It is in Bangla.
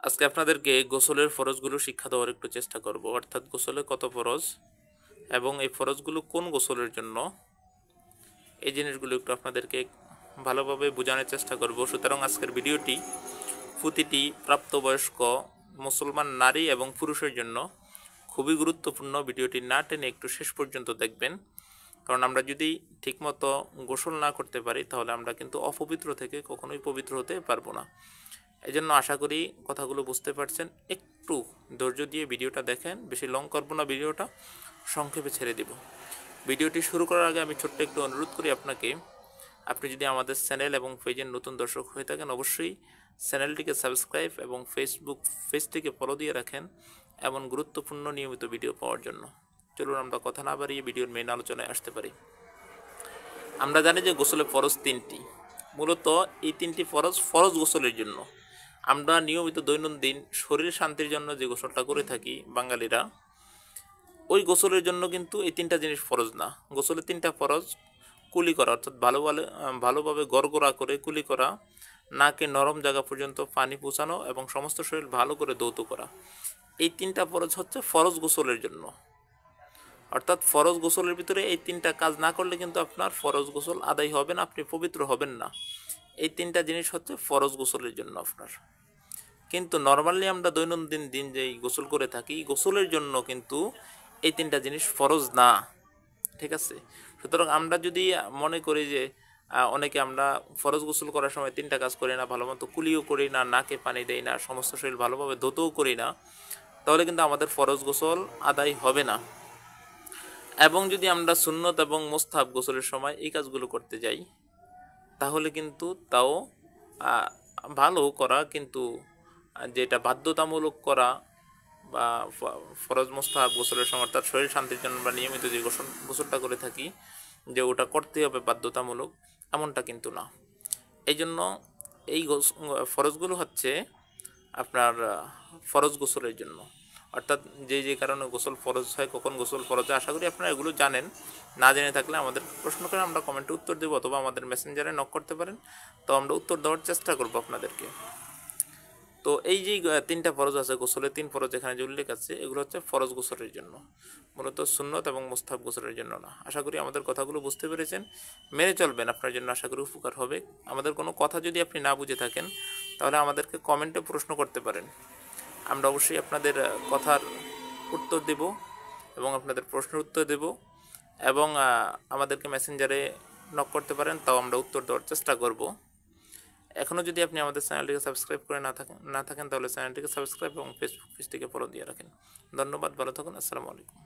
আজকে আপনাদেরকে গোসলের ফরজগুলো শিক্ষা দেওয়ার একটু চেষ্টা করব, অর্থাৎ গোসলে কত ফরজ এবং এই ফরজগুলো কোন গোসলের জন্য, এই জিনিসগুলো একটু আপনাদেরকে ভালোভাবে বোঝানোর চেষ্টা করব। সুতরাং আজকের ভিডিওটি প্রতিটি প্রাপ্তবয়স্ক মুসলমান নারী এবং পুরুষের জন্য খুবই গুরুত্বপূর্ণ। ভিডিওটি না টেনে একটু শেষ পর্যন্ত দেখবেন, কারণ আমরা যদি ঠিকমতো গোসল না করতে পারি তাহলে আমরা কিন্তু অপবিত্র থেকে কখনোই পবিত্র হতে পারবো না। এই জন্য আশা করি কথাগুলো বুঝতে পারছেন। একটু ধৈর্য দিয়ে ভিডিওটা দেখেন, বেশি লং করবো না, ভিডিওটা সংক্ষেপে ছেড়ে দিব। ভিডিওটি শুরু করার আগে আমি ছোট্ট একটু অনুরোধ করি আপনাকে, আপনি যদি আমাদের চ্যানেল এবং পেজের নতুন দর্শক হয়ে থাকেন অবশ্যই চ্যানেলটিকে সাবস্ক্রাইব এবং ফেসবুক পেজটিকে ফলো দিয়ে রাখেন এমন গুরুত্বপূর্ণ নিয়মিত ভিডিও পাওয়ার জন্য। চলুন আমরা কথা না বাড়িয়ে ভিডিওর মেইন আলোচনায় আসতে পারি। আমরা জানি যে গোসলের ফরজ তিনটি। মূলত এই তিনটি ফরজ গোসলের জন্য। আমরা নিয়মিত দৈনন্দিন শরীর শান্তির জন্য যে গোসলটা করে থাকি বাঙালিরা, ওই গোসলের জন্য কিন্তু এই তিনটা জিনিস ফরজ না। গোসলের তিনটা ফরজ: কুলি করা, অর্থাৎ ভালোভাবে গড়গড়া করে কুলি করা, নাকে নরম জায়গা পর্যন্ত পানি পৌঁছানো এবং সমস্ত শরীর ভালো করে ধৌত করা। এই তিনটা ফরজ হচ্ছে ফরজ গোসলের জন্য। অর্থাৎ ফরজ গোসলের ভিতরে এই তিনটা কাজ না করলে কিন্তু আপনার ফরজ গোসল আদায় হবে না, আপনি পবিত্র হবেন না। এই তিনটা জিনিস হচ্ছে ফরজ গোসলের জন্য আপনার। কিন্তু নর্মালি আমরা দৈনন্দিন দিন যেই গোসল করে থাকি, গোসলের জন্য কিন্তু এই তিনটা জিনিস ফরজ না। ঠিক আছে? সুতরাং আমরা যদি মনে করি যে অনেকে আমরা ফরজ গোসল করার সময় তিনটা কাজ করি না, ভালো মতো কুলিও করি না, নাকে পানি দেই না, সমস্ত শরীর ভালোভাবে ধৌতও করি না, তাহলে কিন্তু আমাদের ফরজ গোসল আদায় হবে না। এবং যদি আমরা সুন্নত এবং মুস্তাহাব গোসলের সময় এই কাজগুলো করতে যাই তাহলে কিন্তু তাও ভালো করা, কিন্তু যেটা বাধ্যতামূলক করা বা ফরজ মুস্তাহাব গোসলের সময় তার শরীর শান্তির জন্য আমরা নিয়মিত যে গোসলটা করে থাকি যে ওটা করতে হবে বাধ্যতামূলক, এমনটা কিন্তু না। এই জন্য এই ফরজগুলো হচ্ছে আপনার ফরজ গোসলের জন্য। অর্থাৎ যে কারণে গোসল ফরজ হয়, কখন গোসল ফরজ হয়, আশা করি আপনারা এগুলো জানেন। না জেনে থাকলে আমাদের প্রশ্ন করে আমরা কমেন্টে উত্তর দেবো, অথবা আমাদের মেসেঞ্জারে নক করতে পারেন, তো আমরা উত্তর দেওয়ার চেষ্টা করবো আপনাদেরকে। তো এই যে তিনটা ফরজ আছে, গোসলের তিন ফরজ এখানে যে উল্লেখ আছে, এগুলো হচ্ছে ফরজ গোসলের জন্য, মূলত সুন্নত এবং মুস্তাহাব গোসলের জন্য না। আশা করি আমাদের কথাগুলো বুঝতে পেরেছেন, মেনে চলবেন, আপনার জন্য আশা করি উপকার হবে। আমাদের কোনো কথা যদি আপনি না বুঝে থাকেন তাহলে আমাদেরকে কমেন্টে প্রশ্ন করতে পারেন, আমরা অবশ্যই আপনাদের কথার উত্তর দেব এবং আপনাদের প্রশ্নের উত্তর দেব। এবং আমাদেরকে মেসেঞ্জারে নক করতে পারেন, তাও আমরা উত্তর দেওয়ার চেষ্টা করব। এখনও যদি আপনি আমাদের চ্যানেলটিকে সাবস্ক্রাইব করে না থাকেন তাহলে চ্যানেলটিকে সাবস্ক্রাইব এবং ফেসবুক পেজটিকে ফলো দিয়ে রাখেন। ধন্যবাদ, ভালো থাকুন, আসসালামু আলাইকুম।